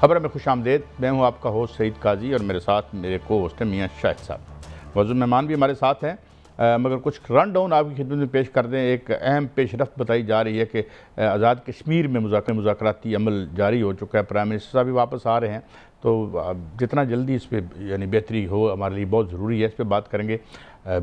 خبر میں خوش آمدید. میں ہوں آپ کا ہوسٹ سعید قاضی اور میرے ساتھ میرے کو ہوسٹ ہیں میاں شاہد صاحب. موضوع مہمان بھی ہمارے ساتھ ہیں مگر کچھ رن ڈاؤن آپ کی خدمت میں پیش کر دیں. ایک اہم پیش رفت بتائی جا رہی ہے کہ آزاد کشمیر میں مذاکراتی عمل جاری ہو چکا ہے. پرائم منسٹر صاحب بھی واپس آ رہے ہیں تو جتنا جلدی اس پہ یعنی بہتری ہو ہمارے لیے بہت ضروری ہے. اس پہ بات کریں گے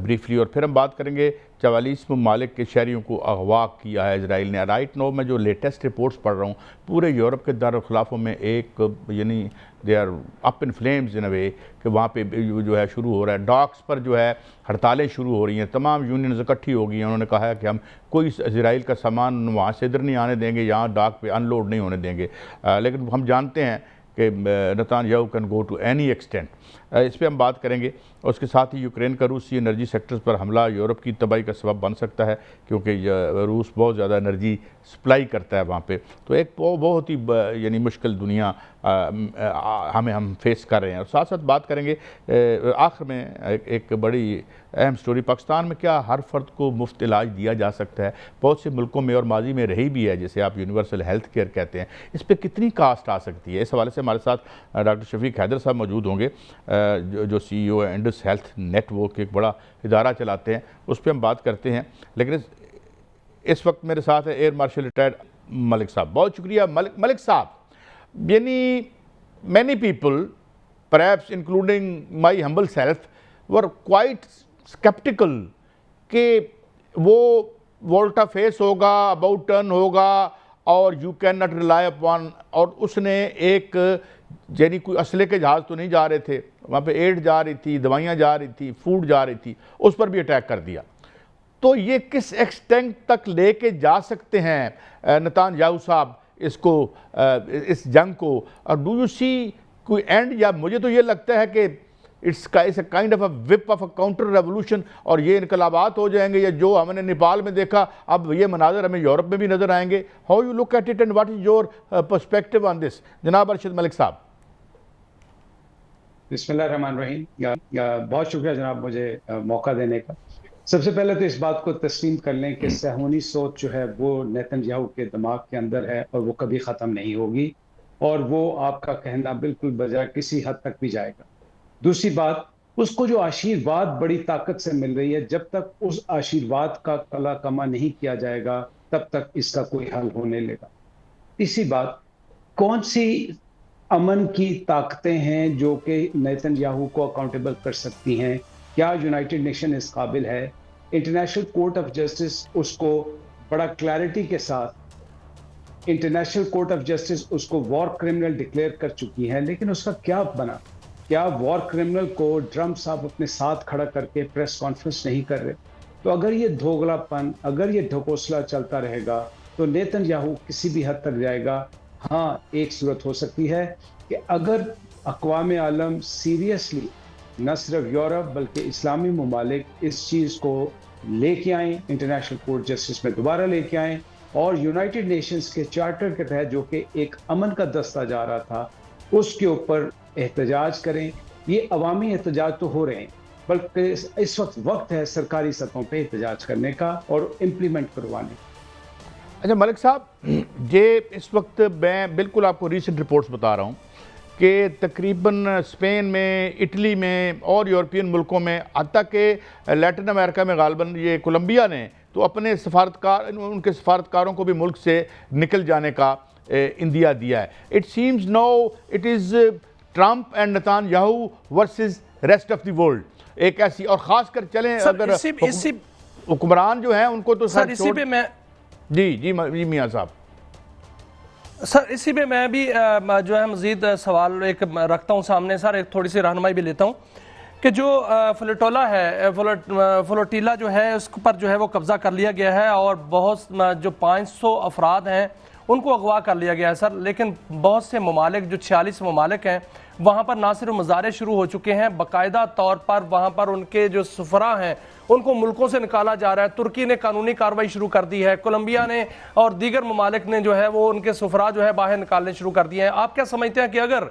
بریفلی اور پھر ہم بات کریں گے 44 ممالک کے شہریوں کو اغوا کیا ہے اسرائیل نے. رائٹ نو میں جو لیٹسٹ رپورٹس پڑھ رہا ہوں پورے یورپ کے دارالخلافوں میں ایک یعنی دے آر اپ ان فلیمز ان اے وے کہ وہاں پہ جو ہے شروع ہو رہا ہے. ڈاکس پر جو ہے ہڑتالیں شروع ہو رہی ہیں. تمام یونینز اکٹھی ہو گئی ہیں. انہوں نے کہا ہے کہ ہم کوئی اسرائیل کا سامان وہاں سے ادھر نہیں آنے دیں گے, یہاں ڈاک پہ ان لوڈ نہیں ہونے دیں گے. لیکن ہم جانتے ہیں کہ Netanyahu can go to any extent. اس پہ ہم بات کریں گے. اور اس کے ساتھ ہی یوکرین کا روسی انرجی سیکٹرز پر حملہ یورپ کی تباہی کا سبب بن سکتا ہے کیونکہ روس بہت زیادہ انرجی سپلائی کرتا ہے وہاں پہ. تو ایک بہت ہی یعنی مشکل دنیا ہم فیس کر رہے ہیں. اور ساتھ ساتھ بات کریں گے آخر میں ایک بڑی اہم سٹوری, پاکستان میں کیا ہر فرد کو مفت علاج دیا جا سکتا ہے؟ بہت سے ملکوں میں اور ماضی میں رہی بھی ہے جیسے آپ یونیورسل ہیلتھ کیئر کہتے ہیں. اس پہ کتنی کاسٹ آ سکتی ہے؟ اس حوالے سے ہمارے ساتھ ڈاکٹر شفیق حیدر صاحب موجود ہوں گے جو سی ای او انڈس ہیلتھ نیٹ ورک ایک بڑا ادارہ چلاتے ہیں. اس پہ ہم بات کرتے ہیں. لیکن اس وقت میرے ساتھ ہے ایئر مارشل ریٹائرڈ ملک صاحب. بہت شکریہ ملک صاحب. یعنی many people, perhaps including my humble self, were quite skeptical کہ وہ وولٹا فیس ہوگا, about turn ہوگا اور you cannot rely upon. اور اس نے ایک یعنی کوئی اسلحے کے جہاز تو نہیں جا رہے تھے وہاں پہ, ایڈ جا رہی تھی, دوائیاں جا رہی تھی, فوڈ جا رہی تھی, اس پر بھی اٹیک کر دیا. تو یہ کس ایکسٹینٹ تک لے کے جا سکتے ہیں نیتن یاہو صاحب اس کو, اس جنگ کو؟ اور ڈو یو سی کوئی اینڈ؟ یا مجھے تو یہ لگتا ہے کہ it's a kind of a whip of a counter revolution اور یہ انقلابات ہو جائیں گے. یا جو ہم نے نیپال میں دیکھا اب یہ مناظر ہمیں یورپ میں بھی نظر آئیں گے. How you look at it and what is your perspective on this? جناب ارشد ملک صاحب. بسم اللہ الرحمن الرحیم. بہت شکریہ جناب مجھے موقع دینے کا. سب سے پہلے تو اس بات کو تسلیم کر لیں کہ صہیونی سوچ جو ہے وہ نیتن یاہو کے دماغ کے اندر ہے اور وہ کبھی ختم نہیں ہوگی, اور وہ آپ کا کہنا بالکل بجائے کسی حد تک بھی جائے گا. دوسری بات, اس کو جو آشیرواد بڑی طاقت سے مل رہی ہے, جب تک اس آشیرواد کا کلا کما نہیں کیا جائے گا تب تک اس کا کوئی حل ہونے لگا. تیسری بات, کون سی امن کی طاقتیں ہیں جو کہ نیتن یاہو کو اکاؤنٹیبل کر سکتی ہیں؟ کیا یونائٹڈ نیشن اس قابل ہے؟ انٹرنیشنل کورٹ آف جسٹس اس کو بڑا کلیئرٹی کے ساتھ, انٹرنیشنل کورٹ آف جسٹس اس کو وار کرمنل ڈکلیئر کر چکی ہے, لیکن اس کا کیا بنا؟ کیا وار کرمنل کو ٹرمپ صاحب اپنے ساتھ کھڑا کر کے پریس کانفرنس نہیں کر رہے؟ تو اگر یہ دھوگلا پن, اگر یہ ڈھکوسلا چلتا رہے گا تو نیتن یاہو کسی بھی حد تک جائے گا. ہاں, ایک صورت ہو سکتی ہے کہ اگر اقوام عالم سیریسلی, نہ صرف یورپ بلکہ اسلامی ممالک اس چیز کو لے کے آئیں, انٹرنیشنل کورٹ جسٹس میں دوبارہ لے کے آئیں اور یونائٹڈ نیشنز کے چارٹر کے تحت جو کہ ایک امن کا دستہ جا رہا تھا اس کے اوپر احتجاج کریں. یہ عوامی احتجاج تو ہو رہے ہیں بلکہ اس وقت ہے سرکاری سطحوں پہ احتجاج کرنے کا اور امپلیمنٹ کروانے کا. اچھا ملک صاحب, یہ اس وقت میں بالکل آپ کو ریسنٹ رپورٹس بتا رہا ہوں کہ تقریباً اسپین میں, اٹلی میں اور یورپین ملکوں میں, حتیٰ کہ لیٹن امریکہ میں غالباً یہ کولمبیا نے تو اپنے ان کے سفارتکاروں کو بھی ملک سے نکل جانے کا اندیا دیا ہے. It seems now it is Trump and Netanyahu versus rest of the world. ایک ایسی, اور خاص کر چلیں اگر حکمران جو ہیں ان کو تو سر اسی پہ میں جی میاں صاحب. سر اسی پہ میں بھی جو ہے مزید سوال ایک رکھتا ہوں سامنے. سر ایک تھوڑی سی رہنمائی بھی لیتا ہوں کہ جو فلوٹولا ہے, فلوٹیلا جو ہے اس پر جو ہے وہ قبضہ کر لیا گیا ہے اور بہت جو 500 افراد ہیں ان کو اغوا کر لیا گیا ہے سر. لیکن بہت سے ممالک, جو 46 ممالک ہیں, وہاں پر نہ صرف مظاہرے شروع ہو چکے ہیں, باقاعدہ طور پر وہاں پر ان کے جو سفراء ہیں ان کو ملکوں سے نکالا جا رہا ہے. ترکی نے قانونی کارروائی شروع کر دی ہے, کولمبیا نے اور دیگر ممالک نے جو ہے وہ ان کے سفراء جو ہے باہر نکالنے شروع کر دیے ہیں. آپ کیا سمجھتے ہیں کہ اگر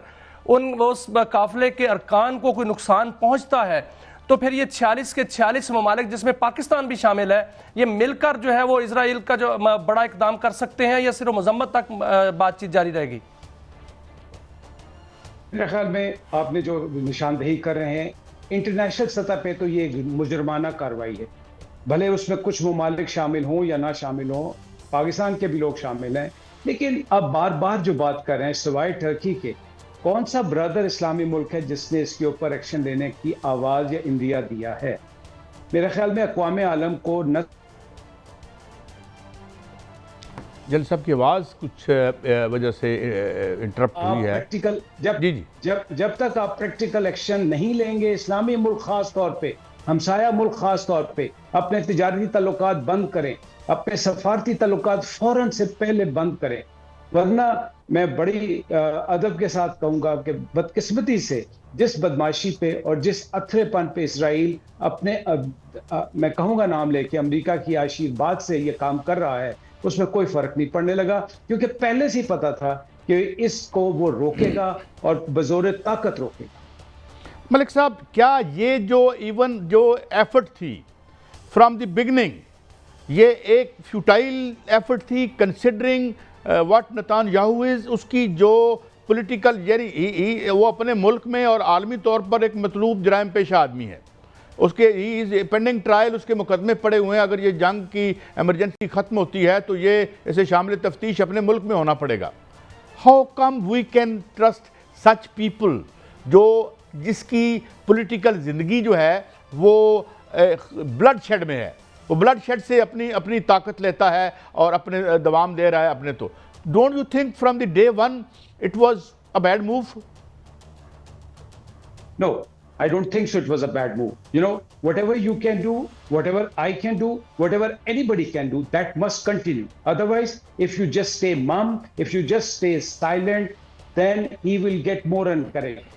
اس قافلے کے ارکان کو کوئی نقصان پہنچتا ہے تو پھر یہ 46 کے 46 ممالک جس میں پاکستان بھی شامل ہے, یہ مل کر جو ہے وہ اسرائیل کا جو بڑا اقدام کر سکتے ہیں یا صرف مذمت تک بات چیت جاری رہے گی؟ میرے خیال میں آپ نے جو نشاندہی کر رہے ہیں انٹرنیشنل سطح پہ تو یہ مجرمانہ کارروائی ہے، بھلے اس میں کچھ ممالک شامل ہوں یا نہ شامل ہوں، پاکستان کے بھی لوگ شامل ہیں، لیکن اب بار بار جو بات کر رہے ہیں سوائے ٹرکی کے کون سا برادر اسلامی ملک ہے جس نے اس کے اوپر ایکشن لینے کی آواز یا اندیا دیا ہے؟ میرے خیال میں اقوام عالم کو نہ جل صاحب کی آواز کچھ وجہ سے انٹرپٹ ہوئی ہے پریکٹیکل جی جی جب تک آپ پریکٹیکل ایکشن نہیں لیں گے، اسلامی ملک خاص طور پہ، ہمسایہ ملک خاص طور پہ اپنے تجارتی تعلقات بند کریں، اپنے سفارتی تعلقات فوراً سے پہلے بند کریں، ورنہ میں بڑی ادب کے ساتھ کہوں گا کہ بدقسمتی سے جس بدماشی پہ اور جس اتھرے پن پہ اسرائیل اپنے میں کہوں گا نام لے کے امریکہ کی آشیرواد سے یہ کام کر رہا ہے، اس میں کوئی فرق نہیں پڑنے لگا، کیونکہ پہلے سے ہی پتا تھا کہ اس کو وہ روکے گا اور بزور طاقت روکے گا۔ ملک صاحب، کیا یہ جو ایون جو ایفرٹ تھی فرام دی بگننگ، یہ ایک فیوٹائل ایفرٹ تھی کنسیڈرنگ واٹ نتان یاہو از، اس کی جو پولیٹیکل یعنی وہ اپنے ملک میں اور عالمی طور پر ایک مطلوب جرائم پیشہ آدمی ہے، اس کے پینڈنگ ٹرائل، اس کے مقدمے پڑے ہوئے ہیں، اگر یہ جنگ کی ایمرجنسی ختم ہوتی ہے تو یہ اسے شامل تفتیش اپنے ملک میں ہونا پڑے گا۔ How come we can trust such people جو جس کی پولیٹیکل زندگی جو ہے وہ بلڈ شیڈ میں ہے، وہ بلڈ شیڈ سے اپنی طاقت لیتا ہے اور اپنے دوام دے رہا ہے اپنے تو don't you think from the day one it was a bad move? No, I don't think so it was a bad move. You know, whatever you can do, whatever I can do, whatever anybody can do, that must continue. Otherwise, if you just stay mum, if you just stay silent, then he will get more encouraged.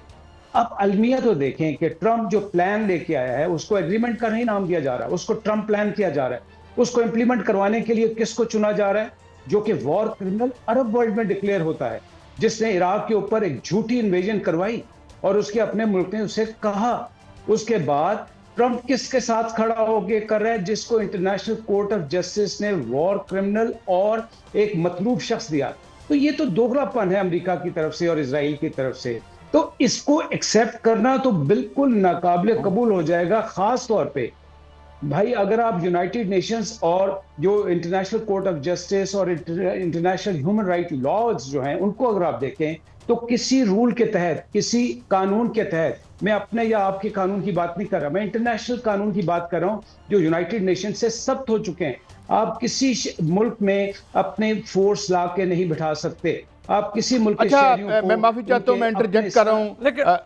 اب المیہ تو دیکھیں کہ Trump جو plan لے کے آیا ہے اس کو ایگریمنٹ کا نہیں نام دیا جا رہا ہے، اس کو ٹرمپ پلان کیا جا رہا ہے، اس کو امپلیمنٹ کروانے کے لیے کس کو چنا جا رہا ہے؟ جو کہ وار کرمنل عرب ورلڈ میں ڈکلیئر ہوتا ہے، جس نے عراق کے اوپر ایک جھوٹی انویژن کروائی اور اس کے اپنے ملک نے اسے کہا۔ اس کے بعد ٹرمپ کس کے ساتھ کھڑا ہو کے کر رہا ہے؟ جس کو انٹرنیشنل کورٹ آف جسٹس نے وار کرمنل اور ایک مطلوب شخص دیا۔ تو یہ تو دوغلا پن ہے امریکہ کی طرف سے اور اسرائیل کی طرف سے، تو اس کو ایکسیپٹ کرنا تو بالکل ناقابل قبول ہو جائے گا۔ خاص طور پہ بھائی اگر آپ یونائٹڈ نیشنز اور جو انٹرنیشنل کورٹ آف جسٹس اور انٹرنیشنل ہیومن رائٹ لاز جو ہیں ان کو اگر آپ دیکھیں تو کسی رول کے تحت، کسی قانون کے تحت، میں اپنے یا آپ کے قانون کی بات نہیں کر رہا، میں انٹرنیشنل قانون کی بات کر رہا ہوں جو یونائٹڈ نیشن سے ثبت ہو چکے ہیں۔ آپ کسی ملک میں اپنے فورس لا کے نہیں بٹھا سکتے، آپ کسی ملک کے شہریوں کو... میں معافی چاہتا ہوں، میں انٹرجیکٹ کر رہا ہوں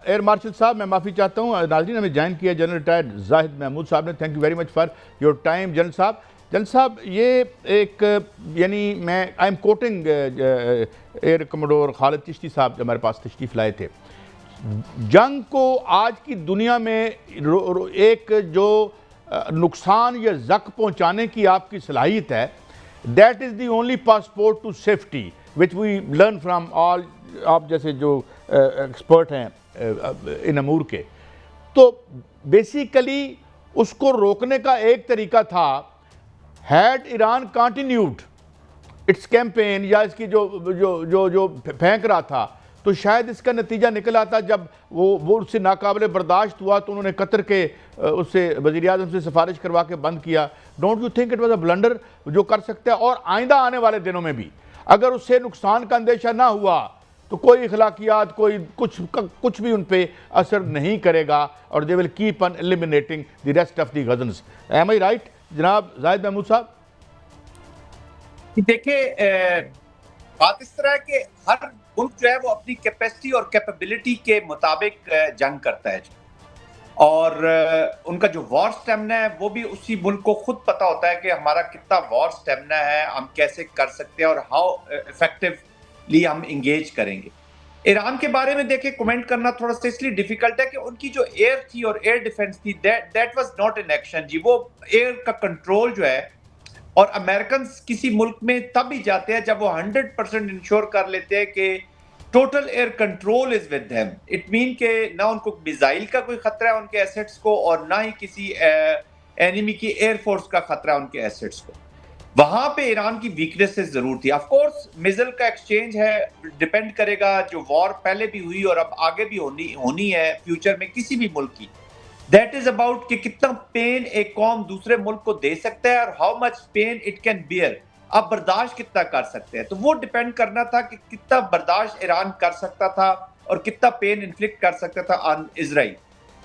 ایئر مارشل صاحب، میں معافی چاہتا ہوں۔ ناظرین، ہمیں جوائن کیا جنرل ریٹائرڈ زاہد محمود صاحب نے، thank you very much for your time general صاحب، یہ ایک یعنی میں I am quoting air commodore Khalid Chishti صاحب جو ہمارے پاس تشریف لائے تھے، جنگ کو آج کی دنیا میں ایک جو نقصان یا زخم پہنچانے کی آپ کی صلاحیت ہے، that is the only passport to safety which we learn from all آپ جیسے جو ایکسپرٹ ہیں ان امور کے۔ تو بیسیکلی اس کو روکنے کا ایک طریقہ تھا، had Iran continued its campaign یا اس کی جو پھینک رہا تھا تو شاید اس کا نتیجہ نکل آتا، جب وہ اس سے ناقابل برداشت ہوا تو انہوں نے قطر کے اس سے وزیر اعظم سے سفارش کروا کے بند کیا۔ Don't you think it was a blunder جو کر سکتا ہے؟ اور آئندہ آنے والے دنوں میں بھی اگر اس سے نقصان کا اندیشہ نہ ہوا تو کوئی اخلاقیات، کوئی کچھ بھی ان پہ اثر نہیں کرے گا، اور they will keep on eliminating the rest of the Ghazans. Am I right جناب زاہد محمود صاحب؟ دیکھیں، بات اس طرح ہے کہ ہر ملک جو ہے وہ اپنی کیپیسٹی اور کیپیبلٹی کے مطابق جنگ کرتا ہے، اور ان کا جو وار سٹیمنا ہے وہ بھی اسی ملک کو خود پتہ ہوتا ہے کہ ہمارا کتنا وار سٹیمنا ہے، ہم کیسے کر سکتے ہیں اور ہاؤ ایفیکٹولی ہم انگیج کریں گے۔ ایران کے بارے میں دیکھیں کومنٹ کرنا تھوڑا سا اس لیے ڈیفیکلٹ ہے کہ ان کی جو ایئر تھی اور ایئر ڈیفنس تھی that was not in action جی۔ وہ ایئر کا کنٹرول جو ہے، اور امریکنز کسی ملک میں تب ہی جاتے ہیں جب وہ 100% انشور کر لیتے ہیں کہ total error control is with them. It mean کہ نہ ان کو میزائل کا کوئی خطرہ ہے ان کے ایسٹس کو، اور نہ ہی کسی اینیمی کی ایئر فورس کا خطرہ ہے ان کے ایسٹس کو۔ وہاں پہ ایران کی ویکنیسز ضرور تھی. آف کورس میزل کا ایکسچینج ہے, ڈیپینڈ کرے گا جو وار پہلے بھی ہوئی اور اب آگے بھی ہونی ہے فیوچر میں کسی بھی ملک کی. دیٹ از اباؤٹ کہ کتنا پین ایک قوم دوسرے ملک کو دے سکتا ہے اور how much pain it can bear, آپ برداشت کتنا کر سکتے ہیں. تو وہ ڈیپینڈ کرنا تھا کہ کتنا برداشت ایران کر سکتا تھا اور کتنا پین انفلکٹ کر سکتا تھا آن اسرائیل.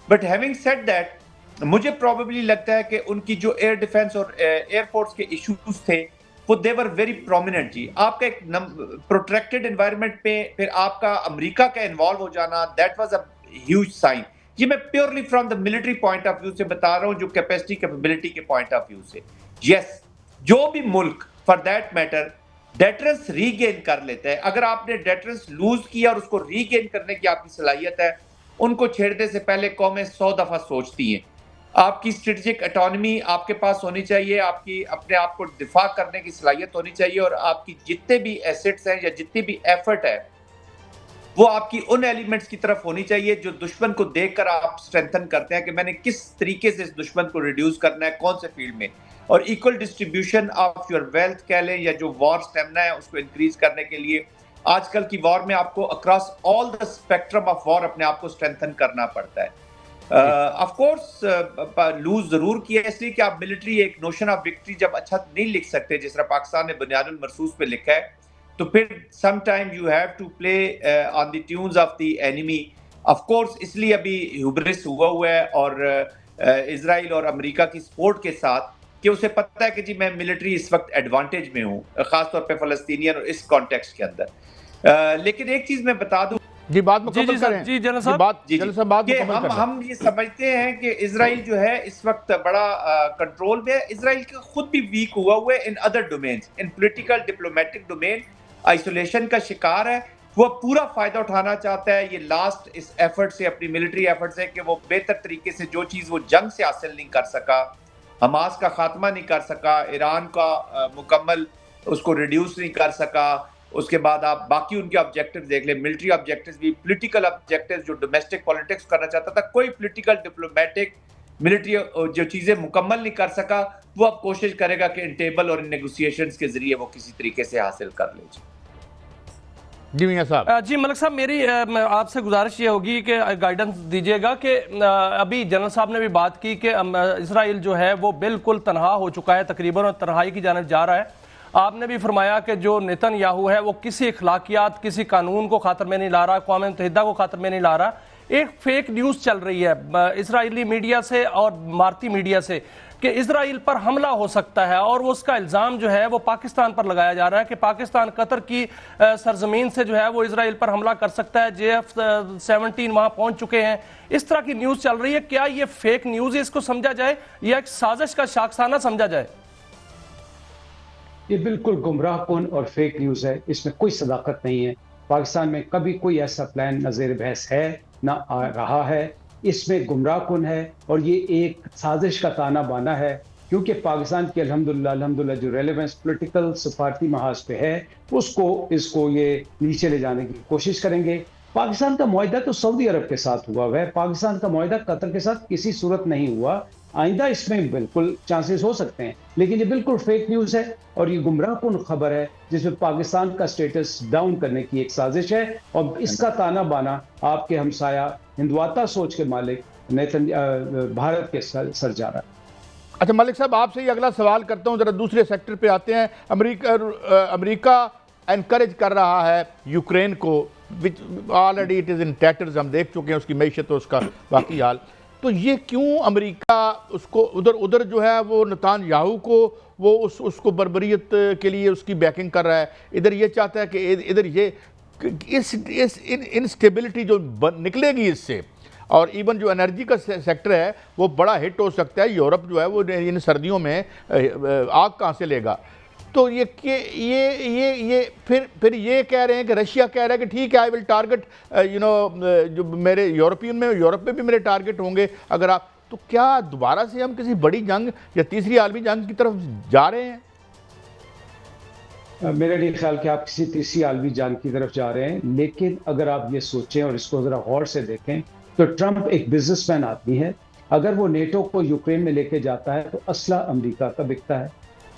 بٹ ہیونگ سیڈ دیٹ, مجھے پروبیبلی لگتا ہے کہ ان کی جو ایئر ڈیفنس اور ایئر فورس کے ایشوز تھے وہ دے ور ویری پرومیننٹ. جی آپ کا ایک پروٹریکٹڈ انوائرمنٹ پہ پھر آپ کا امریکہ کا انوالو ہو جانا, that was a huge sign. یہ میں purely from the military point of view سے بتا رہا ہوں, جو کیپیسٹی کیپیبلٹی کے پوائنٹ آف ویو سے. یس, جو بھی ملک for that matter deterrence regain کر لیتا ہے, اگر آپ نے ڈیٹرنس لوز کیا اور اس کو ری گین کرنے کی آپ کی صلاحیت ہے, ان کو چھیڑنے سے پہلے قومیں 100 دفعہ سوچتی ہیں. آپ کی اسٹریٹجک اٹانومی آپ کے پاس ہونی چاہیے, آپ کی اپنے آپ کو دفاع کرنے کی صلاحیت ہونی چاہیے, اور آپ کی جتنے بھی ایسٹس ہیں یا جتنی بھی ایفرٹ ہے وہ آپ کی ان ایلیمنٹس کی طرف ہونی چاہیے جو دشمن کو دیکھ کر آپ اسٹرینتھن کرتے ہیں کہ میں نے کس طریقے سے اس دشمن کو ریڈیوس کرنا ہے, کون سے فیلڈ میں, اور equal distribution of your wealth کہہ لیں یا جو وار سٹیمنا ہے اس کو انکریز کرنے کے لیے آج کل کی وار میں آپ کو across all the spectrum of war اپنے آپ کو اسٹرینتھن کرنا پڑتا ہے. آف کورس لوز ضرور کیا, اس لیے کہ آپ ملٹری ایک نوشن آف وکٹری جب اچھا نہیں لکھ سکتے جس طرح پاکستان نے بنیاد المرصوص پہ لکھا ہے, تو پھر some time you have to play on the tunes of the enemy. Of course اس لیے ابھی ہیوبرس ہوا ہے اور اسرائیل اور امریکہ کی سپورٹ کے ساتھ کہ اسے پتہ ہے کہ جی میں ملٹری اس وقت ایڈوانٹیج میں ہوں, خاص طور پہ فلسطینین اور اس کانٹیکسٹ کے اندر. لیکن ایک چیز میں بتا دوں, جی بات مکمل کریں. جی جنرل صاحب, کہ ہم یہ سمجھتے ہیں کہ اسرائیل جو ہے اس وقت بڑا کنٹرول میں ہے. اسرائیل کا خود بھی ویک ہوا ہے in other domains, in political diplomatic domain isolation کا شکار ہے. وہ پورا فائدہ اٹھانا چاہتا ہے یہ لاسٹ اس ایفرٹ سے, اپنی ملٹری ایفرٹ سے, کہ وہ بہتر طریقے سے جو چیز وہ جنگ سے حاصل نہیں کر سکا, حماس کا خاتمہ نہیں کر سکا, ایران کا مکمل اس کو ریڈیوس نہیں کر سکا, اس کے بعد آپ باقی ان کے آبجیکٹیو دیکھ لیں, ملٹری آبجیکٹیوز بھی, پولیٹیکل آبجیکٹیوز جو ڈومیسٹک پالیٹکس کرنا چاہتا تھا, کوئی پولیٹیکل ڈپلومیٹک ملٹری جو چیزیں مکمل نہیں کر سکا وہ اب کوشش کرے گا کہ ان ٹیبل اور ان نیگوسیشنز کے ذریعے وہ کسی طریقے سے حاصل کر لے. جی میاں صاحب. جی ملک صاحب, میری آپ سے گزارش یہ ہوگی کہ گائیڈنس دیجیے گا کہ ابھی جنرل صاحب نے بھی بات کی کہ اسرائیل جو ہے وہ بالکل تنہا ہو چکا ہے تقریباً اور تنہائی کی جانب جا رہا ہے. آپ نے بھی فرمایا کہ جو نیتن یاہو ہے وہ کسی اخلاقیات, کسی قانون کو خاطر میں نہیں لا رہا, اقوام متحدہ کو خاطر میں نہیں لا رہا. ایک فیک نیوز چل رہی ہے اسرائیلی میڈیا سے اور بھارتی میڈیا سے کہ اسرائیل پر حملہ ہو سکتا ہے, اور اس کا الزام جو ہے وہ پاکستان پر لگایا جا رہا ہے کہ پاکستان قطر کی سرزمین سے جو ہے وہ اسرائیل پر حملہ کر سکتا ہے, JF-17 وہاں پہنچ چکے ہیں. اس طرح کی نیوز چل رہی ہے, کیا یہ فیک نیوز ہے, اس کو سمجھا جائے یا ایک سازش کا شاخسانہ سمجھا جائے؟ یہ بالکل گمراہ کن اور فیک نیوز ہے, اس میں کوئی صداقت نہیں ہے. پاکستان میں کبھی کوئی ایسا پلان نہ زیر بحث ہے نہ آ رہا ہے. اس میں گمراہ کن ہے اور یہ ایک سازش کا تانا بانا ہے, کیونکہ پاکستان کی الحمدللہ جو ریلیونس پولیٹیکل سفارتی محاذ پہ ہے اس کو یہ نیچے لے جانے کی کوشش کریں گے. پاکستان کا معاہدہ تو سعودی عرب کے ساتھ ہوا ہے, پاکستان کا معاہدہ قطر کے ساتھ کسی صورت نہیں ہوا. آئندہ اس میں بالکل چانسز ہو سکتے ہیں, لیکن یہ بالکل فیک نیوز ہے اور یہ گمراہ کن خبر ہے جس میں پاکستان کا سٹیٹس ڈاؤن کرنے کی ایک سازش ہے, اور اس کا تانا بانا آپ کے ہمسایہ ہندواتا سوچ کے مالک بھارت کے سر جا رہا ہے. اچھا ملک صاحب, آپ سے یہ اگلا سوال کرتا ہوں, ذرا دوسرے سیکٹر پہ آتے ہیں. امریکہ انکریج کر رہا ہے یوکرین کو, آلریڈی اٹ از ان ٹیٹرز, ہم دیکھ چکے ہیں اس کی معیشت اور اس کا باقی حال. تو یہ کیوں امریکہ اس کو ادھر جو ہے وہ نتان یاہو کو وہ اس کو بربریت کے لیے اس کی بیکنگ کر رہا ہے, ادھر یہ چاہتا ہے کہ ادھر یہ انسٹیبلٹی جو نکلے گی اس سے, اور ایون جو انرجی کا سیکٹر ہے وہ بڑا ہٹ ہو سکتا ہے. یورپ جو ہے وہ ان سردیوں میں آگ کہاں سے لے گا؟ تو یہ پھر یہ کہہ رہے ہیں کہ رشیا کہہ رہا ہے کہ ٹھیک ہے, آئی ول ٹارگٹ جو میرے یورپ میں بھی میرے ٹارگٹ ہوں گے اگر آپ, تو کیا دوبارہ سے ہم کسی بڑی جنگ یا تیسری عالمی جنگ کی طرف جا رہے ہیں؟ میرا نہیں خیال کہ آپ کسی تیسری عالمی جنگ کی طرف جا رہے ہیں, لیکن اگر آپ یہ سوچیں اور اس کو ذرا غور سے دیکھیں تو ٹرمپ ایک بزنس مین آدمی ہے. اگر وہ نیٹو کو یوکرین میں لے کے جاتا ہے تو اسلحہ امریکہ کا بکتا ہے,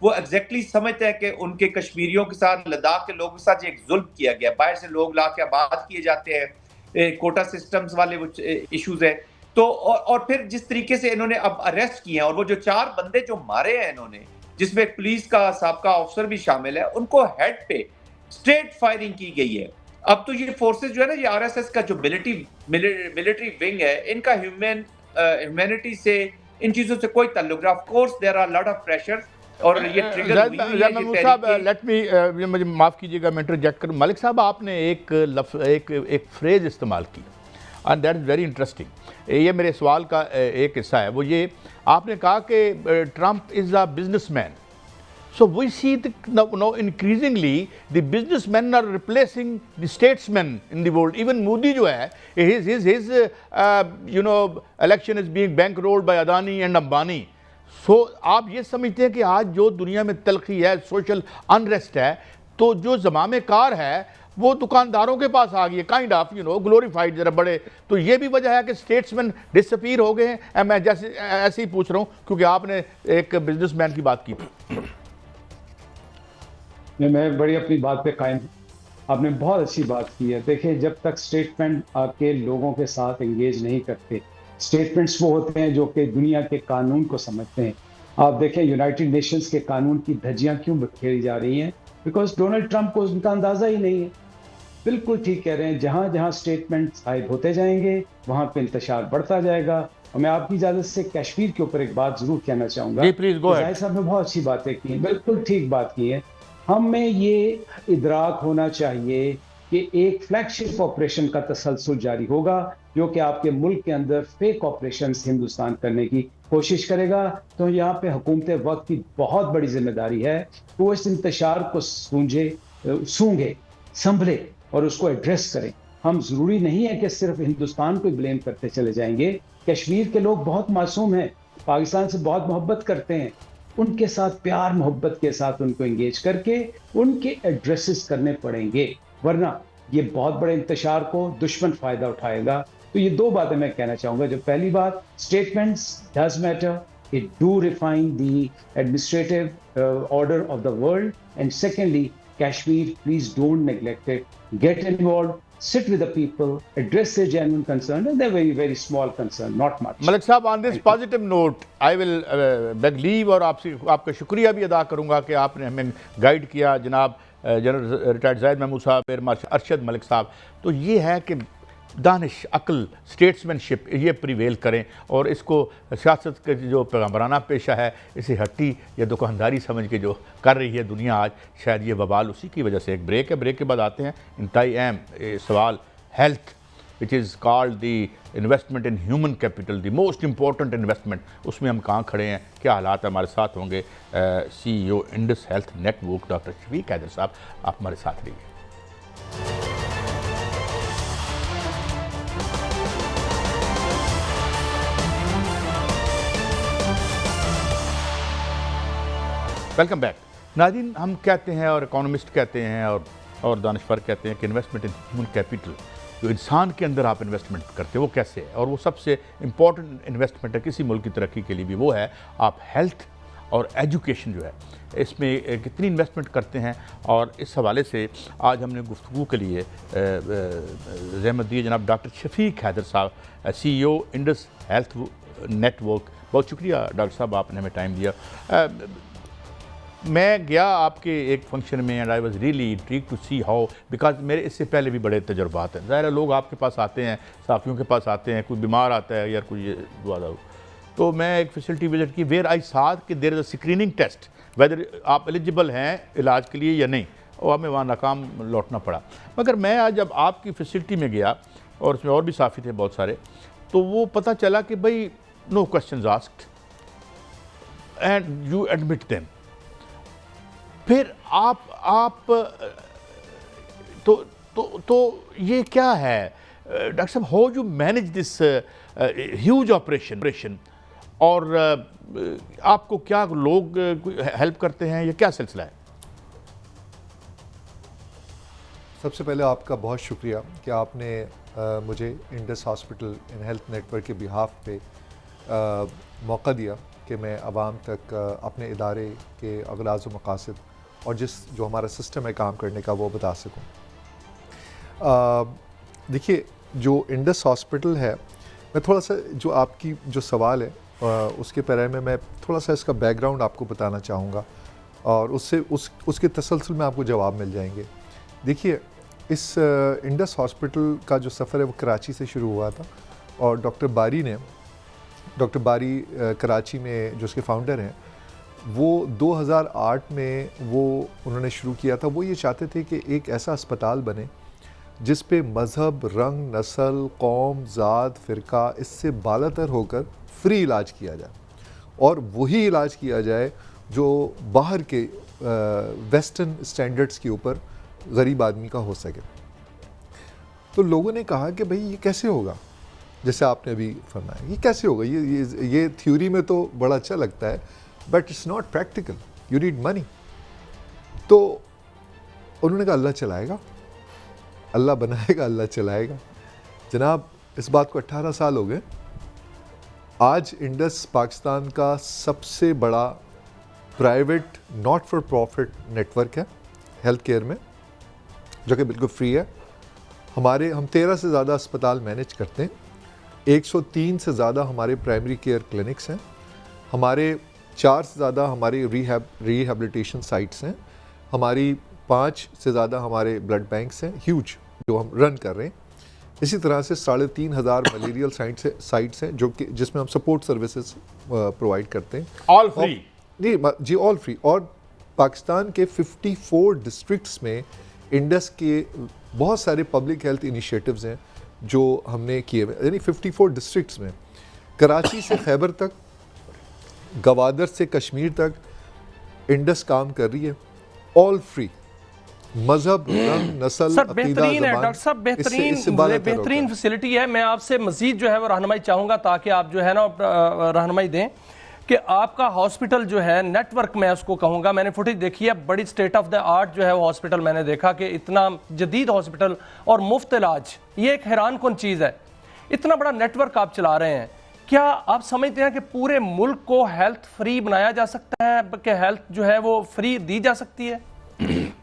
وہ ایگزیکٹلی سمجھتے ہیں کہ ان کے کشمیریوں کے ساتھ، لداخ کے لوگوں کے ساتھ ایک ظلم کیا گیا، باہر سے لوگ لا کے آباد کیے جاتے ہیں، کوٹا سسٹمز والے ایشوز ہیں. تو اور پھر جس طریقے سے انہوں نے اب اریسٹ کیے ہیں، اور وہ جو 4 بندے جو مارے ہیں انہوں نے، جس میں پولیس کا سابقہ افسر بھی شامل ہے، ان کو ہیڈ پہ اسٹریٹ فائرنگ کی گئی ہے. اب تو یہ فورسز جو ہے نا، یہ آر ایس ایس کا جو ملٹری ونگ ہے، ان کا ہیومینٹی سے، ان چیزوں سے کوئی تعلق نہیں. Of course there are lot of pressure, اور یہ ٹریگر ہوئی ہے زید محمود صاحب، لیٹ می، مجھے معاف کیجیے گا میں انٹرجیکٹ کروں. ملک صاحب، آپ نے ایک فریز استعمال کی and that is very interesting. یہ میرے سوال کا ایک حصہ ہے. وہ یہ آپ نے کہا کہ Trump is a business man. So we see now increasingly the businessmen are replacing the statesmen in the world. Even Modi جو ہے, his election is being bankrolled by Adani and Ambani. So آپ یہ سمجھتے ہیں کہ آج جو دنیا میں تلخی ہے, سوشل انریسٹ ہے, تو جو زمام کار ہے وہ دکانداروں کے پاس آ گئی ہے, کائنڈ آف گلوریفائڈ ذرا بڑے. تو یہ بھی وجہ ہے کہ اسٹیٹسمین ڈسپیئر ہو گئے ہیں. میں جیسے ایسے ہی پوچھ رہا ہوں کیونکہ آپ نے ایک بزنس مین کی بات کی تھی. میں بڑی اپنی بات پہ قائم ہوں. آپ نے بہت اچھی بات کی ہے. دیکھیں, جب تک اسٹیٹمنٹ آ کے لوگوں کے ساتھ انگیج نہیں کرتے, اسٹیٹمنٹس وہ ہوتے ہیں جو کہ دنیا کے قانون کو سمجھتے ہیں. آپ دیکھیں یونائٹڈ نیشنز کے قانون کی دھجیاں کیوں بکھیری جا رہی ہیں, بیکاز ڈونلڈ ٹرمپ کو ان کا اندازہ ہی نہیں ہے. بالکل ٹھیک کہہ رہے ہیں, جہاں جہاں اسٹیٹمنٹ غائب ہوتے جائیں گے وہاں پہ انتشار بڑھتا جائے گا. اور میں آپ کی اجازت سے کشمیر کے اوپر ایک بات ضرور کہنا چاہوں گا. ظاہر صاحب نے بہت اچھی باتیں کی ہیں, بالکل ٹھیک بات کی ہے. ہمیں یہ ادراک ہونا چاہیے کہ ایک فلیگ شپ آپریشن کا تسلسل جاری ہوگا جو کہ آپ کے ملک کے اندر فیک آپریشنز ہندوستان کرنے کی کوشش کرے گا. تو یہاں پہ حکومت وقت کی بہت بڑی ذمہ داری ہے کہ وہ اس انتشار کو سونگے, سنبھلے اور اس کو ایڈریس کریں. ہم ضروری نہیں ہے کہ صرف ہندوستان کو بلیم کرتے چلے جائیں گے. کشمیر کے لوگ بہت معصوم ہیں, پاکستان سے بہت محبت کرتے ہیں. ان کے ساتھ پیار محبت کے ساتھ ان کو انگیج کر کے ان کے ایڈریسز کرنے پڑیں گے, ورنہ یہ بہت بڑے انتشار کو دشمن فائدہ اٹھائے گا. تو یہ 2 باتیں میں کہنا چاہوں گا. جو پہلی بات, statements does matter, it do refine the administrative order of the world. And secondly, Kashmir, please don't neglect it, get involved, sit with the people, address their genuine concern, and they're very, very small concern, not much. ملک صاحب, on this positive note, I will beg leave اور آپ کا شکریہ بھی ادا کروں گا کہ آپ نے ہمیں گائیڈ کیا. جناب جنرل ریٹائرڈ زید محمود صاحب, ایئر مارشل ارشد ملک صاحب. تو یہ ہے کہ دانش, عقل, اسٹیٹسمین شپ یہ پریویل کریں, اور اس کو سیاست کا جو پیغمبرانہ پیشہ ہے اسے ہٹی یا دکانداری سمجھ کے جو کر رہی ہے دنیا آج, شاید یہ وبال اسی کی وجہ سے. ایک بریک ہے, بریک کے بعد آتے ہیں انتہائی اہم سوال, health which is called the investment in human capital, the most important investment. اس میں ہم کہاں کھڑے ہیں, کیا حالات. ہمارے ساتھ ہوں گے CEO Indus health network doctor Shafiq Haider صاحب. آپ ہمارے ساتھ رہیے. Welcome back. ناظرین, ہم کہتے ہیں اور اکانومسٹ کہتے ہیں اور دانشور کہتے ہیں کہ انویسٹمنٹ ان ہیومن کیپٹل, جو انسان کے اندر آپ انویسٹمنٹ کرتے ہیں وہ کیسے ہے, اور وہ سب سے امپورٹنٹ انویسٹمنٹ ہے کسی ملک کی ترقی کے لیے بھی, وہ ہے آپ ہیلتھ اور ایجوکیشن جو ہے اس میں کتنی انویسٹمنٹ کرتے ہیں. اور اس حوالے سے آج ہم نے گفتگو کے لیے زحمت دی جناب ڈاکٹر شفیق حیدر صاحب, CEO Indus health network. بہت شکریہ ڈاکٹر صاحب, آپ نے ہمیں ٹائم دیا. میں گیا آپ کے ایک فنکشن میں, and I was really intrigued to see how, because میرے اس سے پہلے بھی بڑے تجربات ہیں. ظاہر ہے لوگ آپ کے پاس آتے ہیں, صحافیوں کے پاس آتے ہیں, کوئی بیمار آتا ہے یا کوئی دعا. تو میں ایک فیسلٹی وزٹ کی ویئر آئی سا کہ دیر از اے اسکریننگ ٹیسٹ ویدر آپ ایلیجیبل ہیں علاج کے لیے یا نہیں, اور ہمیں وہاں ناکام لوٹنا پڑا. مگر میں آج جب آپ کی فیسلٹی میں گیا, اور اس میں اور بھی صحافی تھے بہت سارے, تو وہ پتہ چلا کہ بھائی no questions asked and you admit them. پھر آپ تو یہ کیا ہے ڈاکٹر صاحب, how you manage this huge operation, اور آپ کو کیا لوگ ہیلپ کرتے ہیں, یہ کیا سلسلہ ہے؟ سب سے پہلے آپ کا بہت شکریہ کہ آپ نے مجھے Indus hospital and health network کے بہاف پہ موقع دیا کہ میں عوام تک اپنے ادارے کے اغراض و مقاصد اور جو ہمارا سسٹم ہے کام کرنے کا وہ بتا سکوں. دیکھیے جو انڈس ہاسپٹل ہے، میں تھوڑا سا جو آپ کی جو سوال ہے اس کے پیرے میں تھوڑا سا اس کا بیک گراؤنڈ آپ کو بتانا چاہوں گا اور اس کے تسلسل میں آپ کو جواب مل جائیں گے. دیکھیے اس انڈس ہاسپٹل کا جو سفر ہے وہ کراچی سے شروع ہوا تھا اور ڈاکٹر باری کراچی میں جو اس کے فاؤنڈر ہیں وہ 2008 میں انہوں نے شروع کیا تھا. وہ یہ چاہتے تھے کہ ایک ایسا اسپتال بنے جس پہ مذہب، رنگ، نسل، قوم، ذات، فرقہ اس سے بالا تر ہو کر فری علاج کیا جائے اور وہی علاج کیا جائے جو باہر کے ویسٹرن اسٹینڈرڈز کے اوپر غریب آدمی کا ہو سکے. تو لوگوں نے کہا کہ بھئی یہ کیسے ہوگا، جیسے آپ نے ابھی فرمایا یہ کیسے ہوگا، یہ تھیوری میں تو بڑا اچھا لگتا ہے but it's not practical, you need money. تو انہوں نے کہا اللہ چلائے گا، اللہ بنائے گا، اللہ چلائے گا. جناب اس بات کو 18 سال ہو گئے. آج انڈس پاکستان کا سب سے بڑا private not for profit network ہے ہیلتھ کیئر میں، جو کہ بالکل فری ہے. ہم 13 سے زیادہ اسپتال مینیج کرتے ہیں، 103 سے زیادہ ہمارے پرائمری کیئر کلینکس ہیں، ہمارے 4 سے زیادہ ہماری ریہیبلیٹیشن سائٹس ہیں، ہماری 5 سے زیادہ ہمارے بلڈ بینکس ہیں ہیوج جو ہم رن کر رہے ہیں. اسی طرح سے 3,500 ملیریل سائٹس ہیں جس میں ہم سپورٹ سروسز پرووائڈ کرتے ہیں. آل فری؟ جی آل فری. اور پاکستان کے 54 ڈسٹرکٹس میں انڈس کے بہت سارے پبلک ہیلتھ انیشیٹوز ہیں جو ہم نے کیے ہوئے، یعنی 54 ڈسٹرکٹس میں، کراچی سے خیبر تک، گوادر سے کشمیر تک انڈس کام کر رہی ہے آل فری. مذہب، رنگ، نسل، سر عقیدہ، بہترین ہے زبان، ڈاکٹر صاحب، اس سے بالا تر ہوگا. بہترین فیسلٹی ہے. میں آپ سے مزید جو ہے وہ رہنمائی چاہوں گا تاکہ آپ جو ہے نا رہنمائی دیں کہ آپ کا ہاسپٹل جو ہے نیٹ ورک، میں اس کو کہوں گا، میں نے فوٹیج دیکھی ہے، بڑی سٹیٹ آف دا آرٹ جو ہے وہ ہاسپٹل میں نے دیکھا کہ اتنا جدید ہاسپٹل اور مفت علاج، یہ ایک حیران کن چیز ہے. اتنا بڑا نیٹ ورک آپ چلا رہے ہیں، کیا آپ سمجھتے ہیں کہ پورے ملک کو ہیلتھ فری بنایا جا سکتا ہے، کہ ہیلتھ جو ہے وہ فری دی جا سکتی ہے؟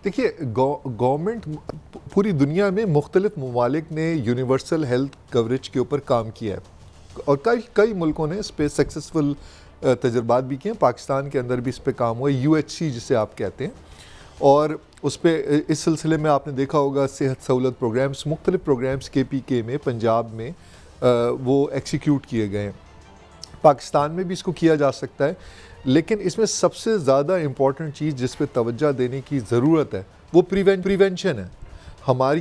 دیکھیے گورنمنٹ پوری دنیا میں مختلف ممالک نے یونیورسل ہیلتھ کوریج کے اوپر کام کیا ہے اور کئی ملکوں نے اس پہ سکسیسفل تجربات بھی کیے ہیں. پاکستان کے اندر بھی اس پہ کام ہوا ہے، UHC جسے آپ کہتے ہیں، اور اس پہ اس سلسلے میں آپ نے دیکھا ہوگا صحت سہولت پروگرامز، مختلف پروگرامز KPK میں، پنجاب میں وہ ایکسیکیوٹ کیے گئے ہیں. پاکستان میں بھی اس کو کیا جا سکتا ہے، لیکن اس میں سب سے زیادہ امپورٹنٹ چیز جس پہ توجہ دینے کی ضرورت ہے وہ پریونشن ہے. ہمارے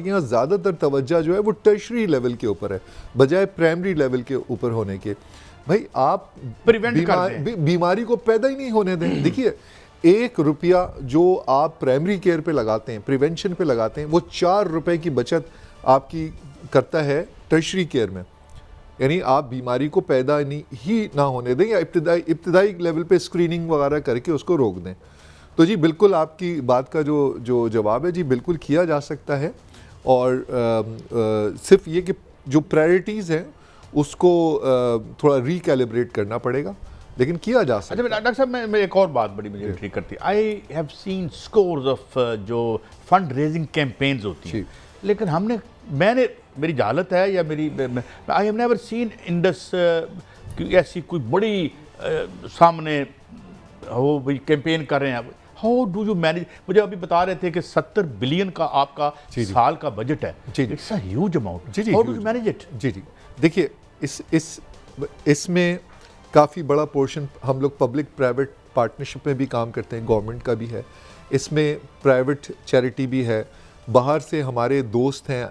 یہاں زیادہ تر توجہ جو ہے وہ ٹرشری لیول کے اوپر ہے بجائے پرائمری لیول کے اوپر ہونے کے. بھائی آپ بیماری کو پیدا ہی نہیں ہونے دیں. دیکھیے 1 روپیہ جو آپ پرائمری کیئر پہ لگاتے ہیں، پریونشن پہ لگاتے ہیں، وہ 4 روپے کی بچت آپ کی کرتا ہے ٹرشری کیئر میں. یعنی آپ بیماری کو پیدا ہی نہ ہونے دیں یا ابتدائی لیول پہ اسکریننگ وغیرہ کر کے اس کو روک دیں. تو جی بالکل آپ کی بات کا جو جواب ہے جی بالکل کیا جا سکتا ہے، اور صرف یہ کہ جو پرائرٹیز ہیں اس کو تھوڑا ریکیلیبریٹ کرنا پڑے گا، لیکن کیا جا سکتا ہے. اچھا ڈاکٹر صاحب، میں ایک اور بات بڑی مجھے ٹھیک کرتی ہے. I have seen scores of جو فنڈ ریزنگ کیمپینز ہوتی ہیں، لیکن میری جہالت ہے یا I have never seen Indus ایسی کوئی بڑی سامنے ہو بھائی کیمپین کر رہے ہیں. How do you manage? مجھے ابھی بتا رہے تھے کہ 70 بلین کا آپ کا سال کا بجٹ ہے. It's a huge amount. How do you manage it? جی دیکھیے اس میں کافی بڑا پورشن ہم لوگ پبلک پرائیویٹ پارٹنرشپ میں بھی کام کرتے ہیں، گورنمنٹ کا بھی ہے، اس میں پرائیویٹ چیریٹی بھی ہے. باہر سے ہمارے دوست ہیں،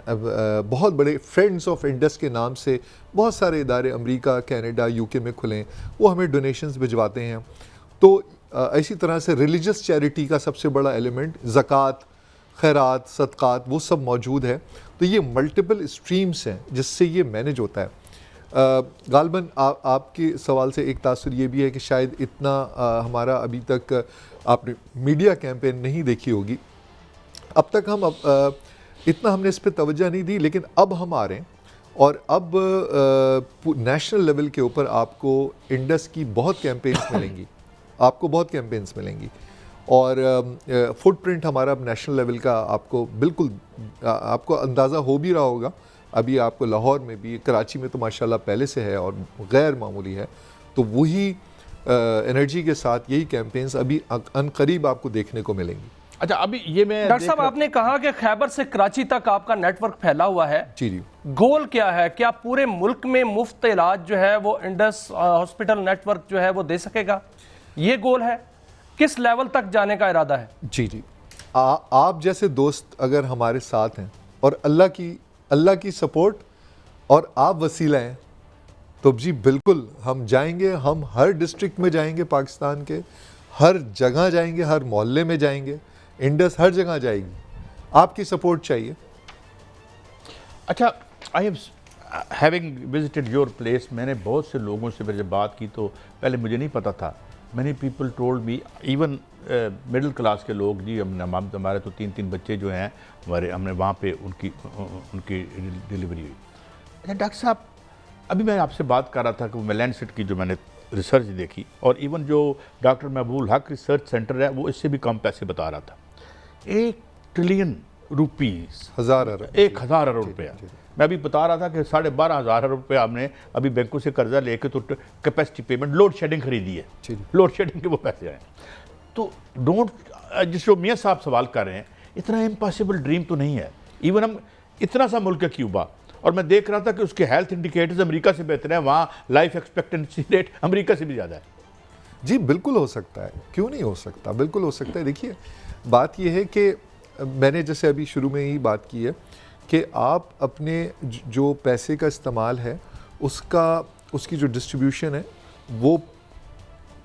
بہت بڑے فرینڈز آف انڈس کے نام سے بہت سارے ادارے امریکہ، کینیڈا، UK میں کھلے ہیں، وہ ہمیں ڈونیشنز بھجواتے ہیں. تو اسی طرح سے ریلیجس چیریٹی کا سب سے بڑا ایلیمنٹ زکوٰۃ، خیرات، صدقات، وہ سب موجود ہے. تو یہ ملٹیپل اسٹریمز ہیں جس سے یہ مینیج ہوتا ہے. غالباً آپ کے سوال سے ایک تاثر یہ بھی ہے کہ شاید اتنا ہمارا ابھی تک آپ نے میڈیا کیمپین نہیں دیکھی ہوگی. اب تک اتنا ہم نے اس پہ توجہ نہیں دی، لیکن اب ہم آ رہے ہیں اور اب نیشنل لیول کے اوپر آپ کو انڈس کی بہت کیمپینز ملیں گی، آپ کو بہت کیمپینز ملیں گی، اور فٹ پرنٹ ہمارا اب نیشنل لیول کا آپ کو بالکل آپ کو اندازہ ہو بھی رہا ہوگا. ابھی آپ کو لاہور میں بھی، کراچی میں تو ماشاءاللہ پہلے سے ہے اور غیر معمولی ہے، تو وہی انرجی کے ساتھ یہی کیمپینز ابھی ان قریب آپ کو دیکھنے کو ملیں گی. اچھا ابھی یہ میں ڈاکٹر صاحب آپ نے کہا کہ خیبر سے کراچی تک آپ کا نیٹ ورک پھیلا ہوا ہے، جی جی گول کیا ہے؟ کیا پورے ملک میں مفت علاج جو ہے وہ انڈس ہاسپٹل نیٹ ورک جو ہے وہ دے سکے گا؟ یہ گول ہے، کس لیول تک جانے کا ارادہ ہے؟ جی جی آپ جیسے دوست اگر ہمارے ساتھ ہیں اور اللہ کی سپورٹ اور آپ وسیلہ ہیں تو جی بالکل ہم جائیں گے. ہم ہر ڈسٹرکٹ میں جائیں گے، پاکستان کے ہر جگہ جائیں گے، ہر محلے میں جائیں گے، انڈس ہر جگہ جائے گی. آپ کی سپورٹ چاہیے. اچھا آئی ہیونگ وزٹڈ یور پلیس، میں نے بہت سے لوگوں سے جب بات کی تو پہلے مجھے نہیں پتا تھا. Many people told me, even middle class کے لوگ، جی ہمارے تو 3 بچے جو ہیں ہمارے، ہم نے وہاں پہ ان کی ڈیلیوری ہوئی. اچھا ڈاکٹر صاحب ابھی میں آپ سے بات کر رہا تھا کہ وہ لینڈسیٹ کی جو میں نے ریسرچ دیکھی، اور ایون جو ڈاکٹر محبوب الحق ریسرچ سینٹر ہے وہ اس سے بھی کم پیسے بتا رہا تھا. 1 ٹریلین روپیز، 1,000 ارب روپیہ. میں ابھی بتا رہا تھا کہ 12,500 روپیہ ہم نے ابھی بینکوں سے قرضہ لے کے تو کیپیسٹی پیمنٹ لوڈ شیڈنگ خریدی ہے، لوڈ شیڈنگ کے وہ پیسے آئے. تو جس جو میاں صاحب سوال کر رہے ہیں، اتنا امپاسبل ڈریم تو نہیں ہے. ایون ہم اتنا سا ملک ہے کیوبا، اور میں دیکھ رہا تھا کہ اس کے ہیلتھ انڈیکیٹرز امریکہ سے بہتر ہیں، وہاں لائف ایکسپیکٹنسی ریٹ امریکہ سے بھی زیادہ ہے. جی بالکل ہو سکتا ہے، کیوں نہیں ہو سکتا، بالکل ہو سکتا ہے. دیکھیے بات یہ ہے کہ میں نے جیسے ابھی شروع میں ہی بات کی ہے کہ آپ اپنے جو پیسے کا استعمال ہے اس کی جو ڈسٹریبیوشن ہے وہ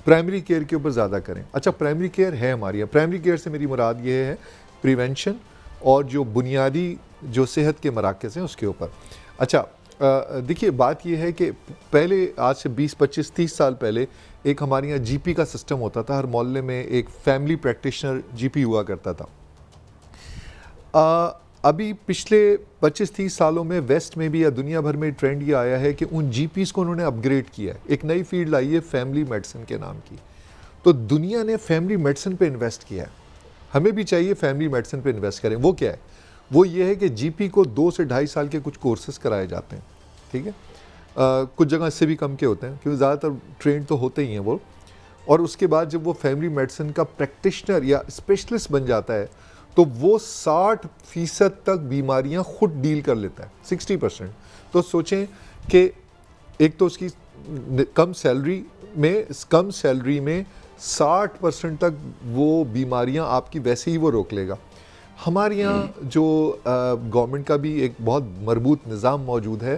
پرائمری کیئر کے اوپر زیادہ کریں. اچھا پرائمری کیئر ہے ہماری یہاں، پرائمری کیئر سے میری مراد یہ ہے پریونشن اور جو بنیادی جو صحت کے مراکز ہیں اس کے اوپر. اچھا دیکھیے بات یہ ہے کہ پہلے آج سے 20 25 30 سال پہلے ایک ہمارے یہاں جی پی کا سسٹم ہوتا تھا، ہر محلے میں ایک فیملی پریکٹیشنر جی پی ہوا کرتا تھا. ابھی پچھلے 25 30 سالوں میں ویسٹ میں بھی یا دنیا بھر میں ٹرینڈ یہ آیا ہے کہ ان جی پیز کو انہوں نے اپ گریڈ کیا ہے. ایک نئی فیلڈ آئی ہے فیملی میڈیسن کے نام کی. تو دنیا نے فیملی میڈیسن پہ انویسٹ کیا ہے، ہمیں بھی چاہیے فیملی میڈیسن پہ انویسٹ کریں. وہ کیا ہے؟ وہ یہ ہے کہ جی پی کو 2 سے 2.5 سال کے کچھ کورسز کرائے جاتے ہیں، ٹھیک ہے. کچھ جگہ اس سے بھی کم کے ہوتے ہیں کیونکہ زیادہ تر ٹرینڈ تو ہوتے ہی ہیں وہ. اور اس کے بعد جب وہ فیملی میڈیسن کا پریکٹیشنر یا اسپیشلسٹ بن جاتا ہے تو وہ 60% تک بیماریاں خود ڈیل کر لیتا ہے، 60%. تو سوچیں کہ ایک تو اس کی کم سیلری میں 60% تک وہ بیماریاں آپ کی ویسے ہی وہ روک لے گا. ہمارے یہاں جو گورنمنٹ کا بھی ایک بہت مربوط نظام موجود ہے،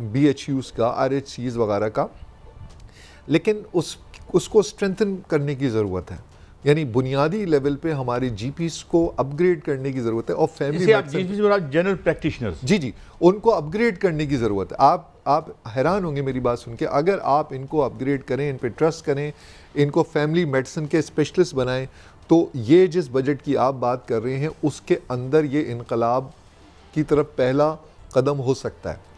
بی ایچ یوز کا، آر ایچ سیز وغیرہ کا، لیکن اس کو اسٹرینتھن کرنے کی ضرورت ہے. یعنی بنیادی لیول پہ ہمارے جی پیز کو اپ گریڈ کرنے کی ضرورت ہے. اور فیملی جنرل پریکٹیشنرز، جی ان کو اپ گریڈ کرنے کی ضرورت ہے. آپ حیران ہوں گے میری بات سن کے، اگر آپ ان کو اپ گریڈ کریں، ان پہ ٹرسٹ کریں، ان کو فیملی میڈیسن کے اسپیشلسٹ بنائیں، تو یہ جس بجٹ کی آپ بات کر رہے ہیں اس کے اندر یہ انقلاب کی طرف پہلا قدم ہو سکتا ہے.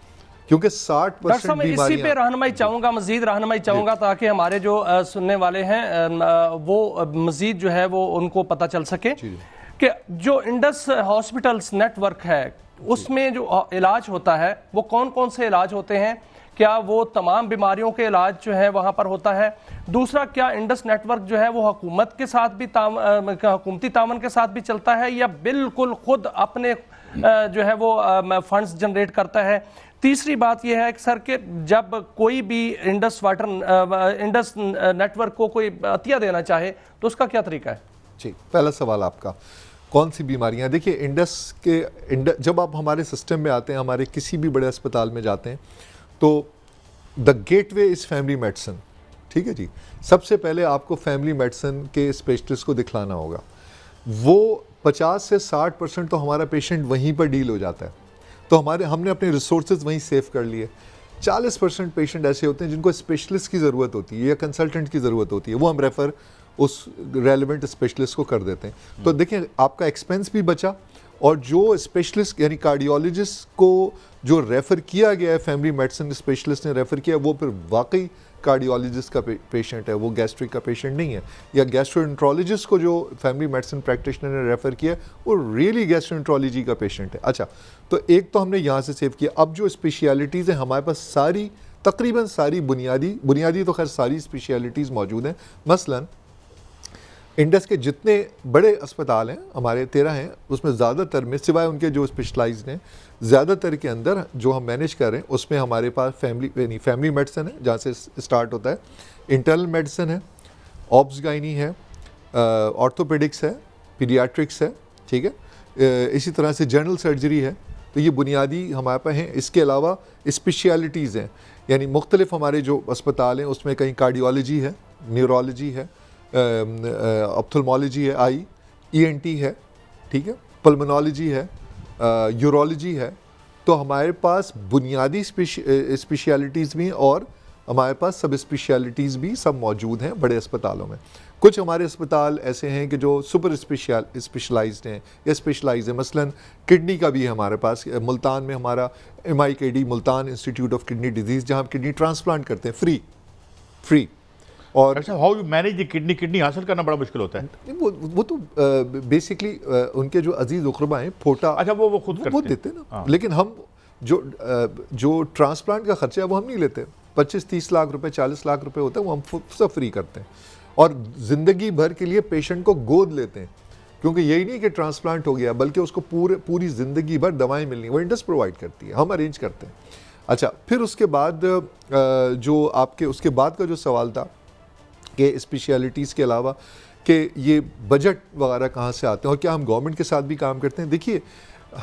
کیونکہ 60% میں اسی پہ رہنمائی چاہوں گا، مزید رہنمائی چاہوں گا تاکہ ہمارے جو سننے والے ہیں وہ مزید جو ہے وہ ان کو پتہ چل سکے کہ جو انڈس ہاسپٹلس نیٹ ورک ہے اس میں جو علاج ہوتا ہے وہ کون کون سے علاج ہوتے ہیں؟ کیا وہ تمام بیماریوں کے علاج جو ہے وہاں پر ہوتا ہے؟ دوسرا، کیا انڈس نیٹ ورک جو ہے وہ حکومت کے ساتھ بھی حکومتی تعاون کے ساتھ بھی چلتا ہے یا بالکل خود اپنے جو ہے وہ فنڈز جنریٹ کرتا ہے؟ تیسری بات یہ ہے کہ سر کہ جب کوئی بھی انڈس نیٹ ورک کو کوئی عطیہ دینا چاہے تو اس کا کیا طریقہ ہے؟ جی پہلا سوال آپ کا، کون سی بیماریاں؟ دیکھیے جب آپ ہمارے سسٹم میں آتے ہیں، ہمارے کسی بھی بڑے اسپتال میں جاتے ہیں تو the gateway is family medicine, ٹھیک ہے جی. سب سے پہلے آپ کو فیملی میڈیسن کے اسپیشلسٹ کو دکھلانا ہوگا. وہ 50 سے 60% تو ہمارا پیشنٹ وہیں پر ڈیل ہو جاتا ہے، تو ہم نے اپنے ریسورسز وہیں سیو کر لیے. 40% پیشنٹ ایسے ہوتے ہیں جن کو اسپیشلسٹ کی ضرورت ہوتی ہے یا کنسلٹنٹ کی ضرورت ہوتی ہے، وہ ہم ریفر اس ریلیونٹ اسپیشلسٹ کو کر دیتے ہیں. تو دیکھیں آپ کا ایکسپینس بھی بچا، اور جو اسپیشلسٹ یعنی کارڈیولوجسٹ کو جو ریفر کیا گیا ہے فیملی میڈیسن اسپیشلسٹ نے ریفر کیا وہ پھر واقعی کارڈیولوجسٹ کا پیشنٹ ہے, وہ گیسٹرک کا پیشنٹ نہیں ہے, یا گیسٹرونٹرولوجسٹ کو جو فیملی میڈیسن پریکٹیشنر نے ریفر کیا وہ ریئلی گیسٹرونٹرولوجی کا پیشنٹ ہے. اچھا, تو ایک تو ہم نے یہاں سے سیو کیا. اب جو اسپیشیلٹیز ہیں ہمارے پاس ساری تقریباً ساری بنیادی تو خیر ساری اسپیشیلٹیز موجود ہیں. مثلاً انڈس کے جتنے بڑے اسپتال ہیں ہمارے 13 ہیں, اس میں زیادہ تر میں سوائے ان کے جو اسپیشلائزڈ ہیں زیادہ تر کے اندر جو ہم مینیج کر رہے ہیں اس میں ہمارے پاس فیملی میڈیسن ہے جہاں سے اسٹارٹ ہوتا ہے, انٹرنل میڈیسن ہے, آبس گائنی ہے, آرتھوپیڈکس ہے, پیڈیاٹرکس ہے, ٹھیک ہے, اسی طرح سے جنرل سرجری ہے. تو یہ بنیادی ہمارے پاس ہیں. اس کے علاوہ اسپیشیلٹیز ہیں, یعنی مختلف ہمارے جو اسپتال ہیں اس میں کہیں کارڈیولوجی ہے, نیورولوجی ہے, آپتھلمولوجی ہے, ENT ہے, ٹھیک ہے, پلمنالوجی ہے, یورولوجی ہے. تو ہمارے پاس بنیادی اسپیشیلٹیز بھی ہیں اور ہمارے پاس سب اسپیشیلٹیز بھی سب موجود ہیں بڑے اسپتالوں میں. کچھ ہمارے اسپتال ایسے ہیں کہ جو سپر اسپیشلائزڈ ہیں یا اسپیشلائزڈ ہیں. مثلاً کڈنی کا بھی ہے ہمارے پاس. ملتان میں ہمارا MIKD Multan institute of kidney disease, جہاں ہم کڈنی ٹرانسپلانٹ کرتے ہیں فری. اور how you manage the kidney حاصل کرنا بڑا مشکل ہوتا ہے. وہ تو بیسکلی ان کے جو عزیز اقربا ہیں پھوٹا اچھا وہ خود دیتے ہیں نا, لیکن ہم جو ٹرانسپلانٹ کا خرچہ ہے وہ ہم نہیں لیتے. 25-30 لاکھ روپے 40 لاکھ روپے ہوتا ہے, وہ ہم سب فری کرتے ہیں. اور زندگی بھر کے لیے پیشنٹ کو گود لیتے ہیں, کیونکہ یہی نہیں کہ ٹرانسپلانٹ ہو گیا بلکہ اس کو پوری زندگی بھر دوائیں ملنی, وہ انڈس پرووائڈ کرتی ہے, ہم ارینج کرتے ہیں. اچھا, پھر اس کے بعد جو آپ کے اس کے بعد کا جو سوال تھا کہ اسپیشیلٹیز کے علاوہ کہ یہ بجٹ وغیرہ کہاں سے آتے ہیں اور کیا ہم گورنمنٹ کے ساتھ بھی کام کرتے ہیں. دیکھیے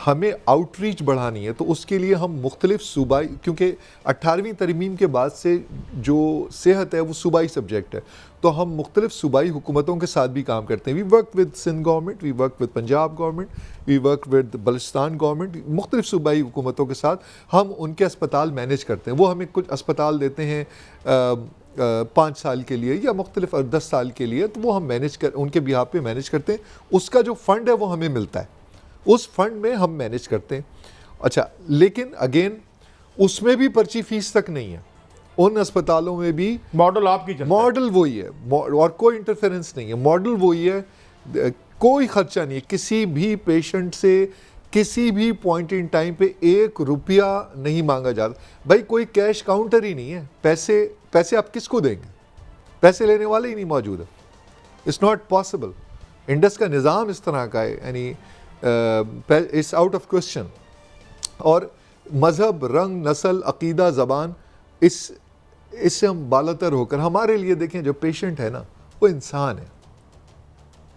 ہمیں آؤٹ ریچ بڑھانی ہے, تو اس کے لیے ہم مختلف صوبائی, کیونکہ 18ویں ترمیم کے بعد سے جو صحت ہے وہ صوبائی سبجیکٹ ہے, تو ہم مختلف صوبائی حکومتوں کے ساتھ بھی کام کرتے ہیں. We work with Sindh government, we work with Punjab government, we work with Balochistan government. مختلف صوبائی حکومتوں کے ساتھ ہم ان کے اسپتال مینیج کرتے ہیں. وہ ہمیں کچھ اسپتال دیتے ہیں 5 سال کے لیے یا مختلف 10 سال کے لیے, تو وہ ہم ان کے بہاف پہ مینیج کرتے ہیں. اس کا جو فنڈ ہے وہ ہمیں ملتا ہے, اس فنڈ میں ہم مینیج کرتے ہیں. اچھا, لیکن اگین اس میں بھی پرچی فیس تک نہیں ہے. ان اسپتالوں میں بھی ماڈل آپ کی ماڈل وہی ہے اور کوئی انٹرفیرنس نہیں ہے. ماڈل وہی ہے, کوئی خرچہ نہیں ہے. کسی بھی پیشنٹ سے کسی بھی پوائنٹ ان ٹائم پہ 1 روپیہ نہیں مانگا جاتا. بھائی کوئی کیش کاؤنٹر ہی نہیں ہے. پیسے آپ کس کو دیں گے؟ پیسے لینے والے ہی نہیں موجود ہے. It's not possible. انڈس کا نظام اس طرح کا ہے, یعنی اٹس آؤٹ آف کوشچن. اور مذہب, رنگ, نسل, عقیدہ, زبان, اس سے ہم بالاتر ہو کر ہمارے لیے دیکھیں جو پیشنٹ ہے نا وہ انسان ہے.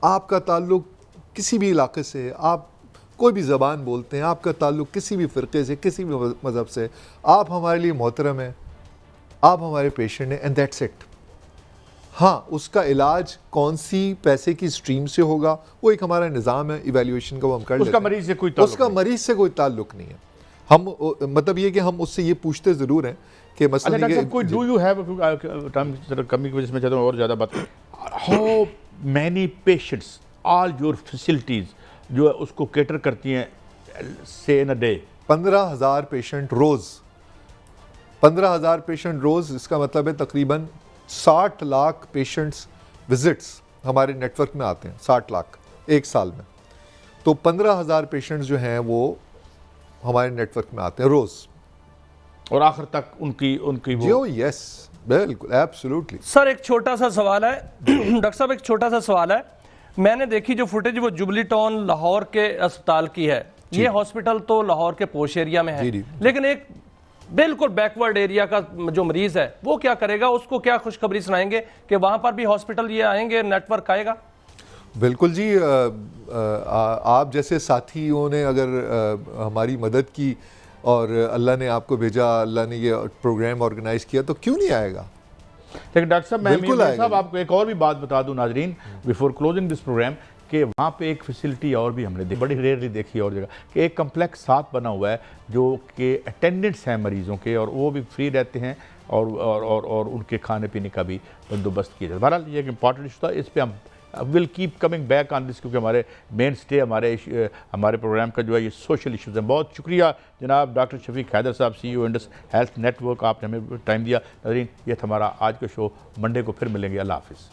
آپ کا تعلق کسی بھی علاقے سے, آپ کوئی بھی زبان بولتے ہیں, آپ کا تعلق کسی بھی فرقے سے, کسی بھی مذہب سے, آپ ہمارے لیے محترم ہیں, آپ ہمارے پیشنٹ ہیں, اینڈ دیٹس اٹ. ہاں, اس کا علاج کون سی پیسے کی اسٹریم سے ہوگا وہ ایک ہمارا نظام ہے ایویلیویشن کا, وہ ہم کر لیتے ہیں. اس کا مریض سے کوئی تعلق نہیں ہے. ہم مطلب یہ کہ ہم اس سے یہ پوچھتے ضرور ہیں کہ مثلا ڈو یو ہیو کمی کی وجہ سے میں چاہتا ہوں اور زیادہ بات, how many patients all your facilities جو اس کو کیٹر کرتی ہیں سے ان اے ڈے؟ 15,000 پیشنٹ روز. 15,000 پیشنٹ روز, اس کا مطلب ہے تقریباً 60 لاکھ پیشنٹس وزٹس ہمارے نیٹ ورک میں آتے ہیں. 60 لاکھ ایک سال میں. تو 15,000 پیشنٹس جو ہیں وہ ہمارے نیٹ ورک میں آتے ہیں روز, اور آخر تک ان کی جیو. یس بالکل, ایبسولوٹلی. سر ایک چھوٹا سا سوال ہے ڈاکٹر صاحب, ایک چھوٹا سا سوال ہے. میں نے دیکھی جو فوٹیج وہ جوبلی ٹاؤن لاہور کے اسپتال کی ہے. یہ ہاسپٹل تو لاہور کے پوش ایریا میں ہے, لیکن ایک بالکل بیکورڈ ایریا کا جو مریض ہے وہ کیا کرے گا؟ اس کو کیا خوشخبری سنائیں گے کہ وہاں پر بھی ہاسپٹل یہ آئیں گے, نیٹ ورک آئے گا؟ بالکل جی, آپ جیسے ساتھیوں نے اگر ہماری مدد کی اور اللہ نے آپ کو بھیجا, اللہ نے یہ پروگرام آرگنائز کیا, تو کیوں نہیں آئے گا؟ لیکن ڈاکٹر صاحب میں آپ کو ایک اور بھی بات بتا دوں ناظرین بیفور کلوزنگ دس پروگرام, کہ وہاں پہ ایک فیسلٹی اور بھی ہم نے بڑی ریئرلی دیکھی اور جگہ, کہ ایک کمپلیکس ساتھ بنا ہوا ہے جو کہ اٹینڈنٹس ہیں مریضوں کے, اور وہ بھی فری رہتے ہیں, اور ان کے کھانے پینے کا بھی بندوبست کیا جاتا ہے. بہرحال یہ ایک امپورٹنٹ ایشو تھا, اس پہ ہم will keep coming back on this, کیونکہ ہمارے مین سٹے ہمارے پروگرام کا جو ہے یہ سوشل ایشوز ہیں. بہت شکریہ جناب ڈاکٹر شفیق حیدر صاحب، سی ای او انڈس ہیلتھ نیٹ ورک، آپ نے ہمیں ٹائم دیا. ناظرین، یہ تھا ہمارا آج کا شو. منڈے کو پھر ملیں گے. اللہ حافظ.